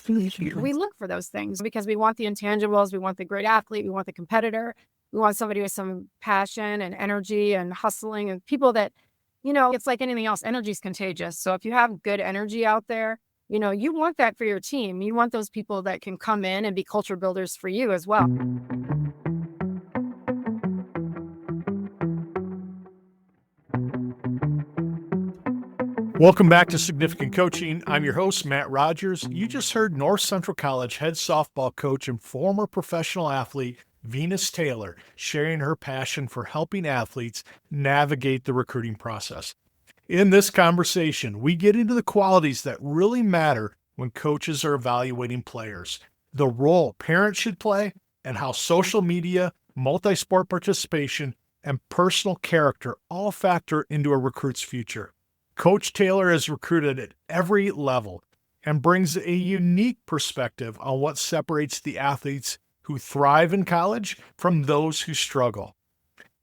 We look for those things because we want the intangibles. We want the great athlete. We want the competitor. We want somebody with some passion and energy and hustling and people that, it's like anything else. Energy is contagious. So if you have good energy out there, you want that for your team. You want those people that can come in and be culture builders for you as well. Welcome back to Significant Coaching. I'm your host, Matt Rogers. You just heard North Central College head softball coach and former professional athlete Venus Taylor sharing her passion for helping athletes navigate the recruiting process. In this conversation, we get into the qualities that really matter when coaches are evaluating players, the role parents should play, and how social media, multi-sport participation, and personal character all factor into a recruit's future. Coach Taylor is recruited at every level and brings a unique perspective on what separates the athletes who thrive in college from those who struggle.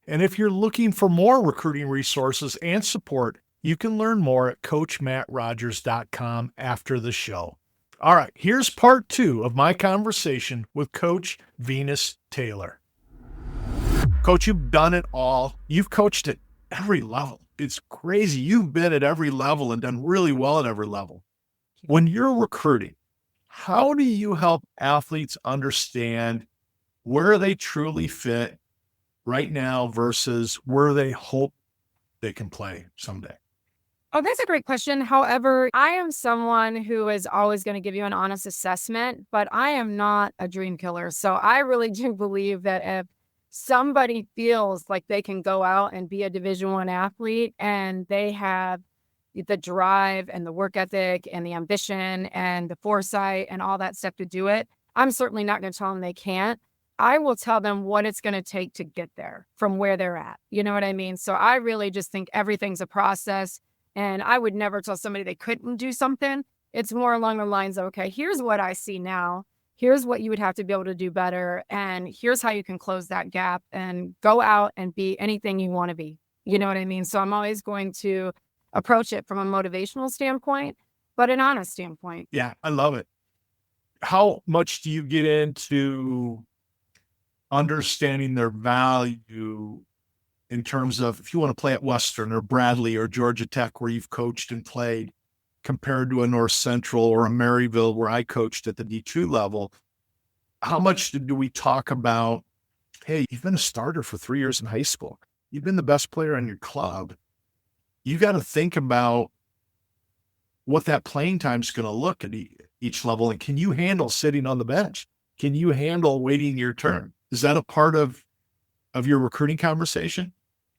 And if you're looking for more recruiting resources and support, you can learn more at CoachMattRogers.com after the show. All right, here's part 2 of my conversation with Coach Venus Taylor. Coach, you've done it all. You've coached at every level. It's crazy. You've been at every level and done really well at every level. When you're recruiting, how do you help athletes understand where they truly fit right now versus where they hope they can play someday? Oh, that's a great question. However, I am someone who is always going to give you an honest assessment, but I am not a dream killer. So I really do believe that if somebody feels like they can go out and be a Division I athlete and they have the drive and the work ethic and the ambition and the foresight and all that stuff to do it, I'm certainly not going to tell them they can't. I will tell them what it's going to take to get there from where they're at. You know what I mean? So I really just think everything's a process, and I would never tell somebody they couldn't do something. It's more along the lines of, okay, here's what I see now. Here's what you would have to be able to do better. And here's how you can close that gap and go out and be anything you want to be. You know what I mean? So I'm always going to approach it from a motivational standpoint, but an honest standpoint. Yeah, I love it. How much do you get into understanding their value in terms of if you want to play at Western or Bradley or Georgia Tech where you've coached and played, compared to a North Central or a Maryville where I coached at the D2 level? How much do we talk about, hey, you've been a starter for 3 years in high school. You've been the best player on your club. You got to think about what that playing time is going to look at each level. And can you handle sitting on the bench? Can you handle waiting your turn? Is that a part of your recruiting conversation?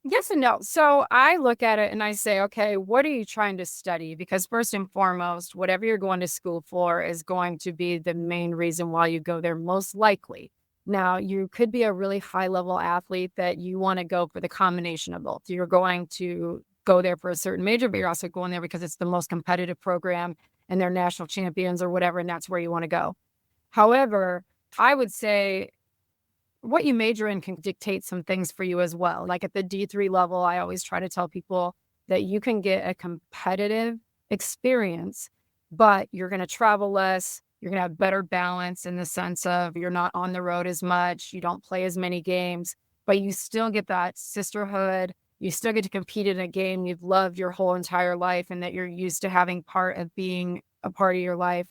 Yes and no. So I look at it and I say, okay, what are you trying to study? Because first and foremost, whatever you're going to school for is going to be the main reason why you go there, most likely. Now, you could be a really high level athlete that you want to go for the combination of both. You're going to go there for a certain major, but you're also going there because it's the most competitive program and they're national champions or whatever, and that's where you want to go. However, I would say what you major in can dictate some things for you as well. Like at the D3 level, I always try to tell people that you can get a competitive experience, but you're going to travel less. You're going to have better balance in the sense of you're not on the road as much. You don't play as many games, but you still get that sisterhood. You still get to compete in a game you've loved your whole entire life and that you're used to having part of being a part of your life.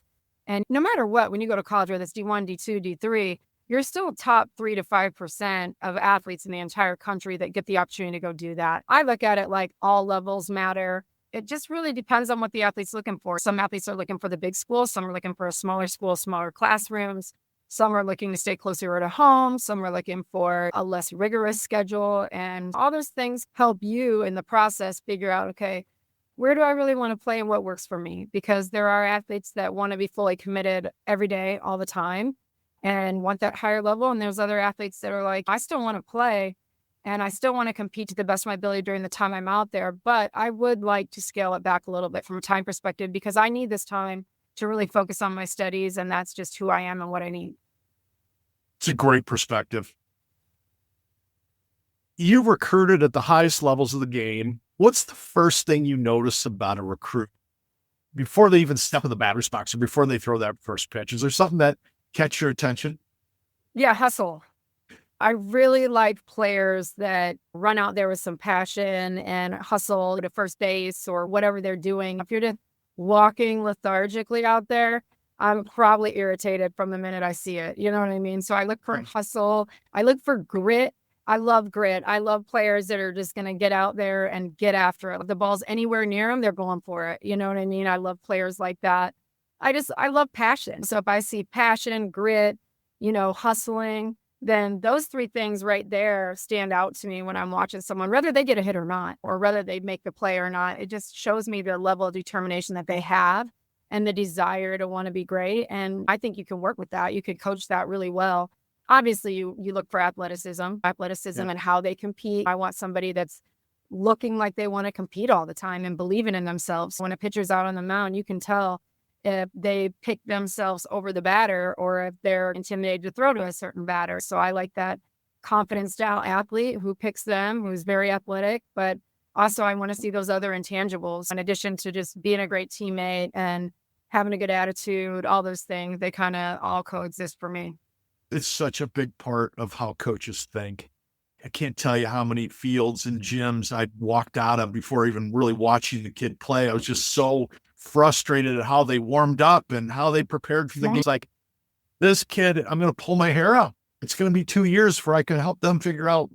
And no matter what, when you go to college, whether it's D1, D2, D3, you're still top 3 to 5% of athletes in the entire country that get the opportunity to go do that. I look at it like all levels matter. It just really depends on what the athlete's looking for. Some athletes are looking for the big school. Some are looking for a smaller school, smaller classrooms. Some are looking to stay closer to home. Some are looking for a less rigorous schedule. And all those things help you in the process figure out, okay, where do I really want to play and what works for me? Because there are athletes that want to be fully committed every day, all the time, and want that higher level. And there's other athletes that are like, I still want to play and I still want to compete to the best of my ability during the time I'm out there, but I would like to scale it back a little bit from a time perspective because I need this time to really focus on my studies, and that's just who I am and what I need. It's a great perspective. You recruited at the highest levels of the game. What's the first thing you notice about a recruit? before they even step in the batter's box or before they throw that first pitch? Is there something that catch your attention? Yeah, hustle. I really like players that run out there with some passion and hustle to first base or whatever they're doing. If you're just walking lethargically out there, I'm probably irritated from the minute I see it. You know what I mean? So I look for Right. hustle. I look for grit. I love grit. I love players that are just going to get out there and get after it. If the ball's anywhere near them, they're going for it. You know what I mean? I love players like that. I love passion. So if I see passion, grit, hustling, then those three things right there stand out to me when I'm watching someone, whether they get a hit or not, or whether they make the play or not. It just shows me the level of determination that they have and the desire to want to be great. And I think you can work with that. You could coach that really well. Obviously, you look for athleticism Yeah. and how they compete. I want somebody that's looking like they want to compete all the time and believing in themselves. When a pitcher's out on the mound, you can tell if they pick themselves over the batter or if they're intimidated to throw to a certain batter. So I like that confidence style athlete who picks them, who's very athletic, but also I want to see those other intangibles in addition to just being a great teammate and having a good attitude, all those things, they kind of all coexist for me. It's such a big part of how coaches think. I can't tell you how many fields and gyms I walked out of before even really watching the kid play. I was just so frustrated at how they warmed up and how they prepared for the game. It's like, this kid, I'm going to pull my hair out. It's going to be 2 years before I can help them figure out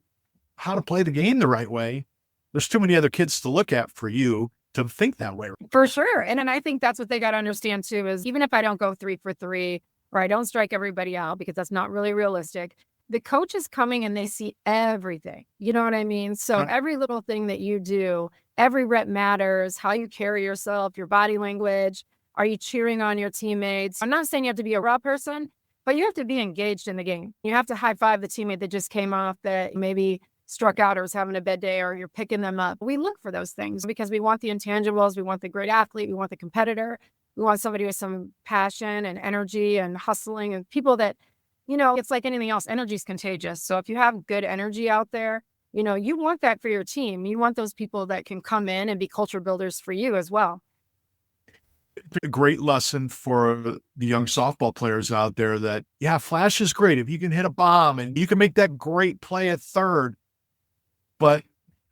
how to play the game the right way. There's too many other kids to look at for you to think that way. For sure. And I think that's what they got to understand too, is even if I don't go 3 for 3 or I don't strike everybody out because that's not really realistic, the coach is coming and they see everything. You know what I mean? So Right. every little thing that you do, every rep matters, how you carry yourself, your body language. Are you cheering on your teammates? I'm not saying you have to be a raw person, but you have to be engaged in the game. You have to high five the teammate that just came off that maybe struck out or was having a bad day, or you're picking them up. We look for those things because we want the intangibles. We want the great athlete. We want the competitor. We want somebody with some passion and energy and hustling and people that, it's like anything else. Energy is contagious. So if you have good energy out there, you want that for your team. You want those people that can come in and be culture builders for you as well. A great lesson for the young softball players out there that, yeah, flash is great. If you can hit a bomb and you can make that great play at third, but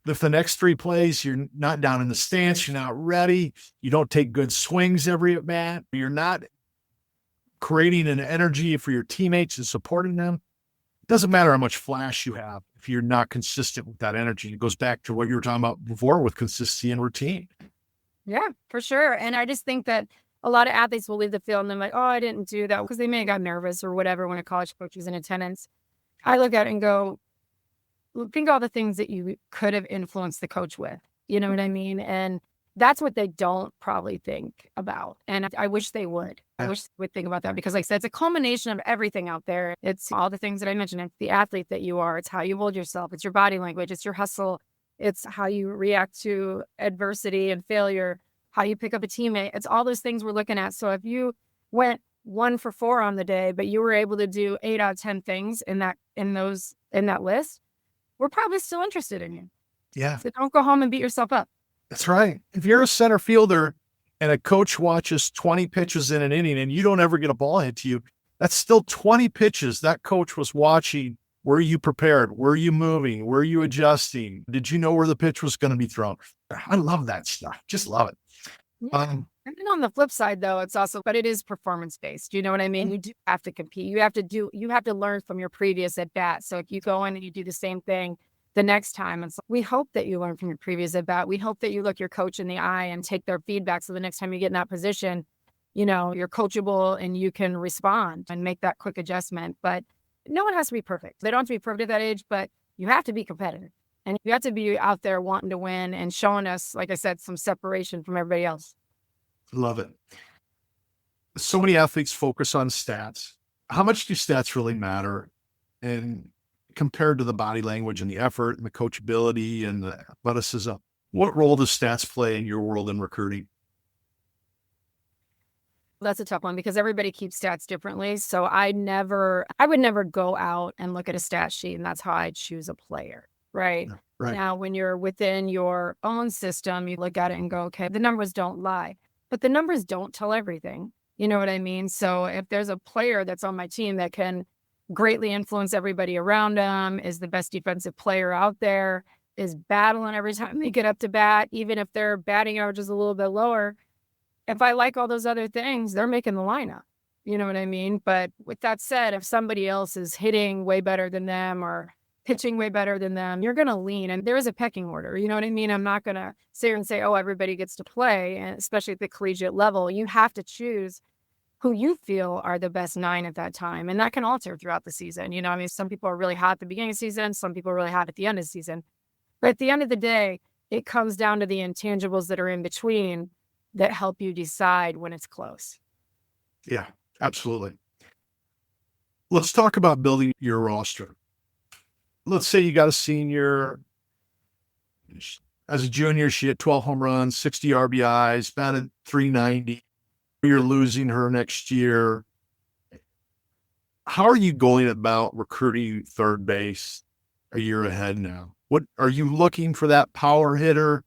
if the next 3 plays, you're not down in the stance, you're not ready, you don't take good swings every at bat, you're not creating an energy for your teammates and supporting them. It doesn't matter how much flash you have if you're not consistent with that energy. It goes back to what you were talking about before with consistency and routine. Yeah, for sure. And I just think that a lot of athletes will leave the field and they're like, oh, I didn't do that because they may have got nervous or whatever when a college coach was in attendance. I look at it and go, think all the things that you could have influenced the coach with. You know what I mean? And that's what they don't probably think about. And I wish they would. I Yeah. wish they would think about that because, like I said, it's a culmination of everything out there. It's all the things that I mentioned. It's the athlete that you are. It's how you hold yourself. It's your body language. It's your hustle. It's how you react to adversity and failure, how you pick up a teammate. It's all those things we're looking at. So if you went 1 for 4 on the day, but you were able to do 8 out of 10 things in that list, we're probably still interested in you. Yeah, So don't go home and beat yourself up. that's right. If you're a center fielder and a coach watches 20 pitches in an inning and you don't ever get a ball hit to you, that's still 20 pitches that coach was watching. Were you prepared? Were you moving? Were you adjusting? Did you know where the pitch was going to be thrown? I love that stuff. Just love it. Yeah. Um, And then on the flip side, though, but it is performance based. You know what I mean? You do have to compete. You have to learn from your previous at bat. So if you go in and you do the same thing the next time, we hope that you learn from your previous at bat. We hope that you look your coach in the eye and take their feedback. So the next time you get in that position, you're coachable and you can respond and make that quick adjustment. But no one has to be perfect. They don't have to be perfect at that age, but you have to be competitive and you have to be out there wanting to win and showing us, like I said, some separation from everybody else. Love it. So many athletes focus on stats. How much do stats really matter? And compared to the body language and the effort and the coachability and the athleticism, what role does stats play in your world in recruiting? That's a tough one because everybody keeps stats differently. So I would never go out and look at a stat sheet and that's how I choose a player, right? Yeah, right. Now, when you're within your own system, you look at it and go, okay, the numbers don't lie. but the numbers don't tell everything. You know what I mean? So if there's a player that's on my team that can greatly influence everybody around them, is the best defensive player out there, is battling every time they get up to bat, even if their batting average is a little bit lower, if I like all those other things, they're making the lineup. You know what I mean? But with that said, if somebody else is hitting way better than them or pitching way better than them, you're going to lean. And there is a pecking order. You know what I mean? I'm not going to sit here and say, oh, everybody gets to play. And especially at the collegiate level, you have to choose who you feel are the best nine at that time. And that can alter throughout the season. You know, I mean, some people are really hot at the beginning of the season, some people are really hot at the end of the season. But at the end of the day, it comes down to the intangibles that are in between that help you decide when it's close. Yeah, absolutely. Let's talk about building your roster. Let's say you got a senior. As a junior, she had 12 home runs, 60 RBIs, batted 390. You're losing her next year. How are you going about recruiting third base a year ahead now? What are you looking for, that power hitter,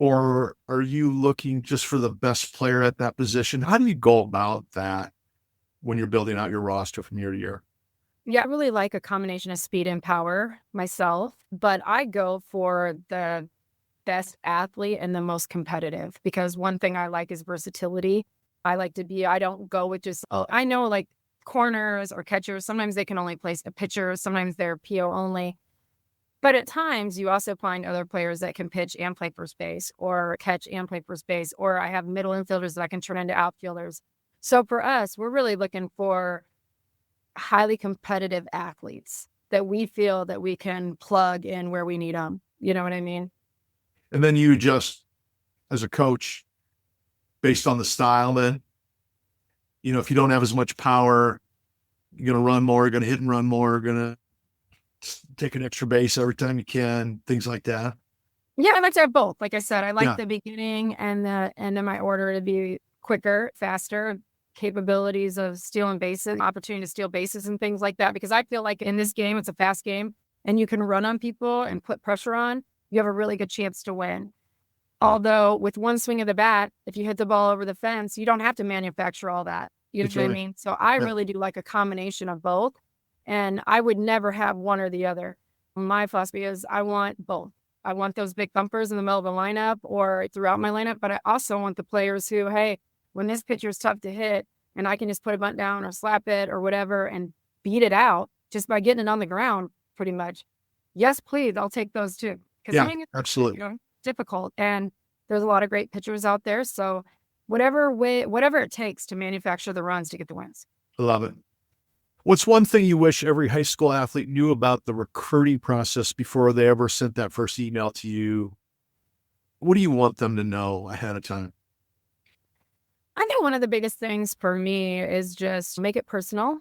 or are you looking just for the best player at that position? How do you go about that when you're building out your roster from year to year? Yeah, I really like a combination of speed and power myself, but I go for the best athlete and the most competitive because one thing I like is versatility. I don't go with just, oh, I know like corners or catchers, sometimes they can only place a pitcher, sometimes they're PO only. But at times, you also find other players that can pitch and play first base or catch and play first base, or I have middle infielders that I can turn into outfielders. So for us, we're really looking for highly competitive athletes that we feel that we can plug in where we need them. You know what I mean? And then you adjust as a coach based on the style. Then, if you don't have as much power, you're going to run more, you're going to hit and run more, you're going to take an extra base every time you can, things like that. Yeah, I like to have both. Like I said, I like Yeah. the beginning and the end of my order to be quicker, faster, capabilities of stealing bases, opportunity to steal bases and things like that. Because I feel like in this game, it's a fast game and you can run on people and put pressure on, you have a really good chance to win. Although with one swing of the bat, if you hit the ball over the fence, you don't have to manufacture all that. You know That's what I right. mean? So I Yeah. really do like a combination of both. And I would never have one or the other. My philosophy is I want both. I want those big thumpers in the middle of the lineup or throughout my lineup, but I also want the players who, hey, when this pitcher is tough to hit and I can just put a bunt down or slap it or whatever and beat it out just by getting it on the ground pretty much. Yes, please. I'll take those too. Because Yeah, hitting is, absolutely. difficult and there's a lot of great pitchers out there. So whatever it takes to manufacture the runs to get the wins. I love it. What's one thing you wish every high school athlete knew about the recruiting process before they ever sent that first email to you? What do you want them to know ahead of time? I think one of the biggest things for me is just make it personal.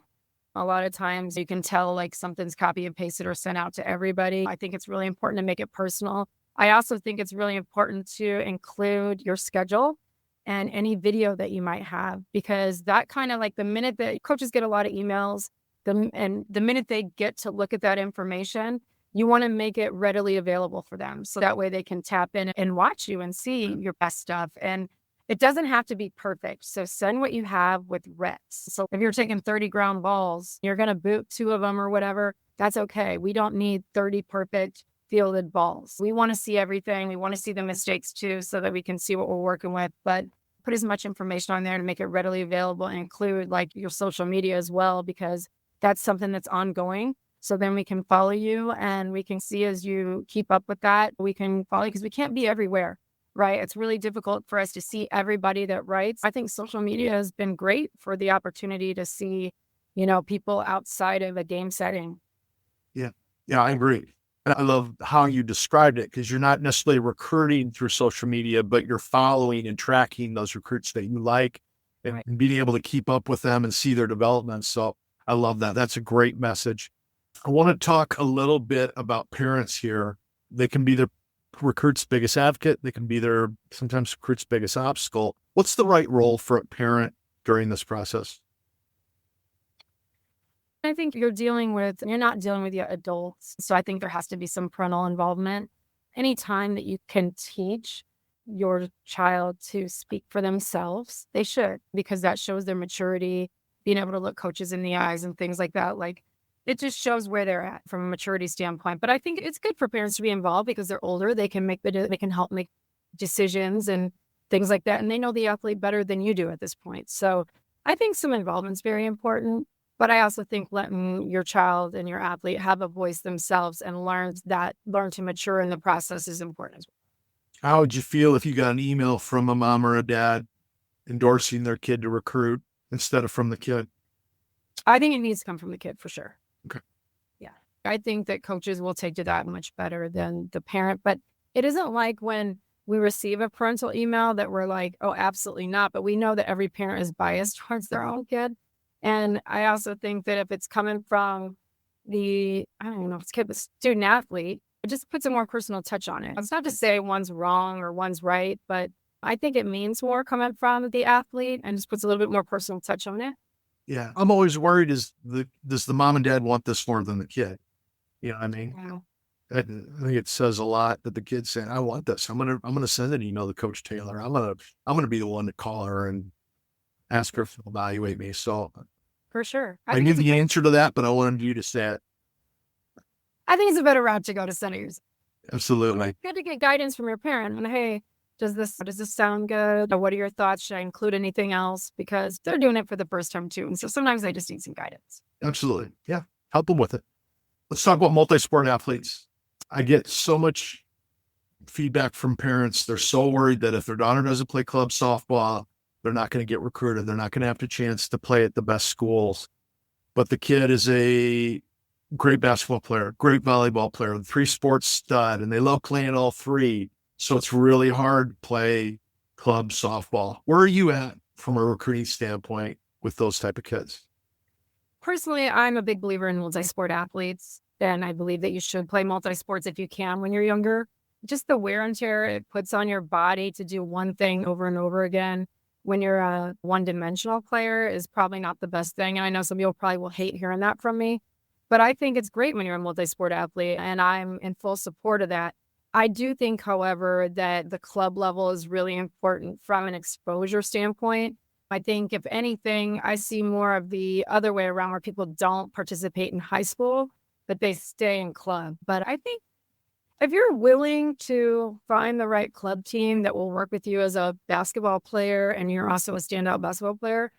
A lot of times you can tell like something's copy and pasted or sent out to everybody. I think it's really important to make it personal. I also think it's really important to include your schedule and any video that you might have because that kind of like the minute that coaches get a lot of emails, and the minute they get to look at that information, you want to make it readily available for them. So that way they can tap in and watch you and see your best stuff. And it doesn't have to be perfect. So send what you have with reps. So if you're taking 30 ground balls, you're going to boot 2 of them or whatever. That's okay. We don't need 30 perfect fielded balls. We want to see everything. We want to see the mistakes too, so that we can see what we're working with. But put as much information on there to make it readily available and include like your social media as well, because that's something that's ongoing. So then we can follow you and we can see as you keep up with that, we can follow you because we can't be everywhere. Right. It's really difficult for us to see everybody that writes. I think social media has been great for the opportunity to see, people outside of a game setting. Yeah. Yeah, I agree. And I love how you described it because you're not necessarily recruiting through social media, but you're following and tracking those recruits that you like and, Right. and being able to keep up with them and see their development. So I love that. That's a great message. I want to talk a little bit about parents here. They can be their recruit's biggest advocate. They can be their sometimes recruit's biggest obstacle. What's the right role for a parent during this process? I think you're not dealing with your adults. So I think there has to be some parental involvement. Anytime that you can teach your child to speak for themselves. They should, because that shows their maturity, being able to look coaches in the eyes and things like that. Like, it just shows where they're at from a maturity standpoint. But I think it's good for parents to be involved because they're older. They can they can help make decisions and things like that. And they know the athlete better than you do at this point. So I think some involvement is very important. But I also think letting your child and your athlete have a voice themselves and learn to mature in the process is important as well. How would you feel if you got an email from a mom or a dad endorsing their kid to recruit instead of from the kid? I think it needs to come from the kid for sure. Okay. Yeah. I think that coaches will take to that much better than the parent. But it isn't like when we receive a parental email that we're like, oh, absolutely not. But we know that every parent is biased towards their own kid. And I also think that if it's coming from I don't even know if it's kid, but student athlete, it just puts a more personal touch on it. It's not to say one's wrong or one's right, but I think it means more coming from the athlete and just puts a little bit more personal touch on it. Yeah. I'm always worried does the mom and dad want this more than the kid? You know what I mean? Yeah. I think it says a lot that the kid's saying, I want this. I'm gonna send an email to Coach Taylor. I'm gonna be the one to call her and ask her to evaluate me. So For sure. I knew the answer to that, but I wanted you to say it. I think it's a better route to go to senators. Absolutely. Good to get guidance from your parent and hey, does this sound good? Or what are your thoughts? Should I include anything else? Because they're doing it for the first time too. And so sometimes they just need some guidance. Absolutely. Yeah. Help them with it. Let's talk about multi-sport athletes. I get so much feedback from parents. They're so worried that if their daughter doesn't play club softball, they're not going to get recruited. They're not going to have the chance to play at the best schools. But the kid is a great basketball player, great volleyball player, 3-sport stud, and they love playing all three. So it's really hard to play club softball. Where are you at from a recruiting standpoint with those type of kids? Personally, I'm a big believer in multi-sport athletes, and I believe that you should play multi-sports if you can when you're younger. Just the wear and tear it puts on your body to do one thing over and over again when you're a one-dimensional player is probably not the best thing. And I know some people probably will hate hearing that from me, but I think it's great when you're a multi-sport athlete, and I'm in full support of that. I do think, however, that the club level is really important from an exposure standpoint. I think, if anything, I see more of the other way around where people don't participate in high school, but they stay in club. But I think if you're willing to find the right club team that will work with you as a basketball player and you're also a standout basketball player,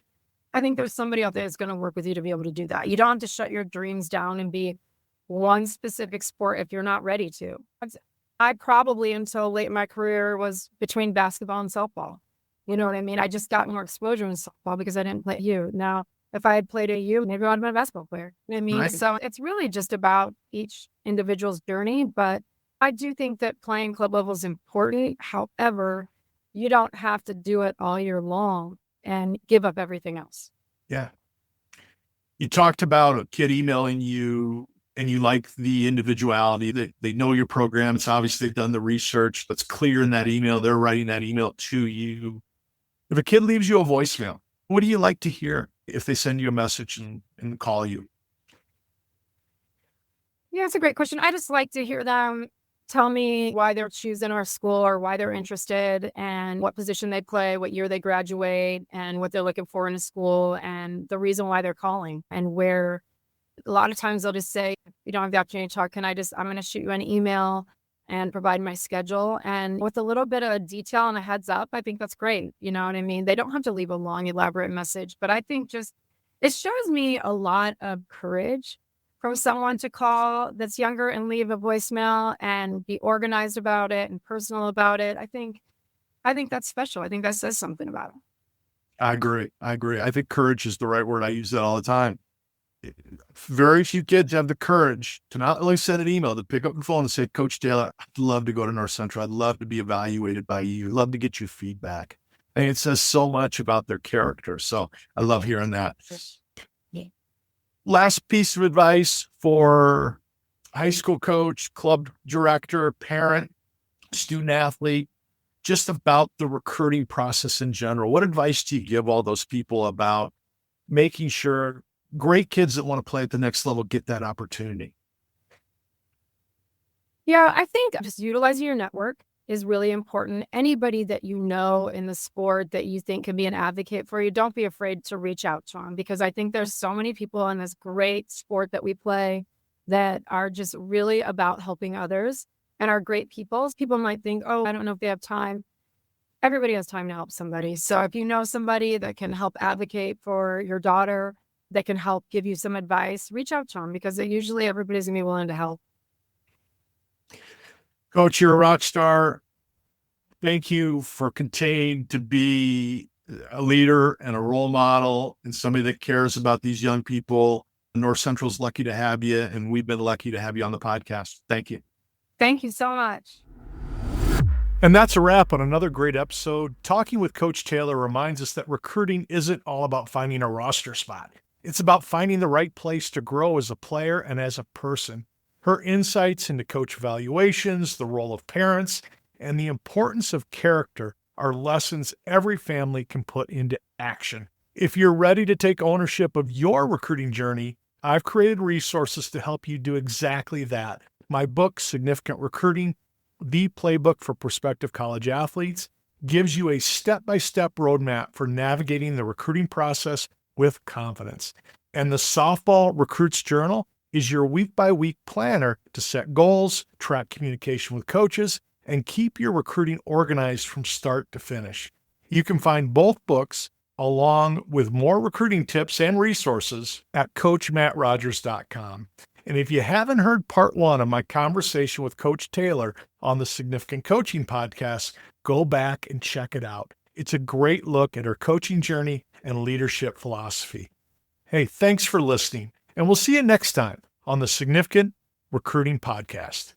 I think there's somebody out there that's going to work with you to be able to do that. You don't have to shut your dreams down and be one specific sport if you're not ready to. I probably, until late in my career, was between basketball and softball. You know what I mean? I just got more exposure in softball because I didn't play at U. Now, if I had played at U, maybe I would have been a basketball player. You know what I mean? Right. So it's really just about each individual's journey. But I do think that playing club level is important. However, you don't have to do it all year long and give up everything else. Yeah. You talked about a kid emailing you and you like the individuality that they know your program. It's obvious they've done the research. That's clear in that email. They're writing that email to you. If a kid leaves you a voicemail, what do you like to hear if they send you a message and call you? Yeah, it's a great question. I just like to hear them tell me why they're choosing our school or why they're interested and what position they play, what year they graduate, and what they're looking for in a school and the reason why they're calling. And where a lot of times they'll just say, if you don't have the opportunity to talk, I'm going to shoot you an email and provide my schedule. And with a little bit of detail and a heads up, I think that's great. You know what I mean? They don't have to leave a long, elaborate message, but I think just it shows me a lot of courage from someone to call that's younger and leave a voicemail and be organized about it and personal about it. I think that's special. I think that says something about them. I agree. I think courage is the right word. I use that all the time. Very few kids have the courage to not only send an email, to pick up the phone and say, Coach Taylor, I'd love to go to North Central. I'd love to be evaluated by you. I'd love to get your feedback. And it says so much about their character. So I love hearing that. Yeah. Last piece of advice for high school coach, club director, parent, student athlete, just about the recruiting process in general. What advice do you give all those people about making sure great kids that want to play at the next level get that opportunity? Yeah, I think just utilizing your network. is really important. Anybody that you know in the sport that you think can be an advocate for you, don't be afraid to reach out to them, because I think there's so many people in this great sport that we play that are just really about helping others and are great people. People might think, oh, I don't know if they have time. Everybody has time to help somebody. So if you know somebody that can help advocate for your daughter, that can help give you some advice, reach out to them, because usually everybody's gonna be willing to help. Coach, you're a rock star. Thank you for continuing to be a leader and a role model and somebody that cares about these young people. North Central's lucky to have you, and we've been lucky to have you on the podcast. Thank you. Thank you so much. And that's a wrap on another great episode. Talking with Coach Taylor reminds us that recruiting isn't all about finding a roster spot. It's about finding the right place to grow as a player and as a person. Her insights into coach evaluations, the role of parents, and the importance of character are lessons every family can put into action. If you're ready to take ownership of your recruiting journey, I've created resources to help you do exactly that. My book, Significant Recruiting, the Playbook for Prospective College Athletes, gives you a step-by-step roadmap for navigating the recruiting process with confidence. And the Softball Recruits Journal is your week-by-week planner to set goals, track communication with coaches, and keep your recruiting organized from start to finish. You can find both books along with more recruiting tips and resources at CoachMattRogers.com. And if you haven't heard part 1 of my conversation with Coach Taylor on the Significant Coaching podcast, go back and check it out. It's a great look at her coaching journey and leadership philosophy. Hey, thanks for listening, and we'll see you next time on the Significant Recruiting Podcast.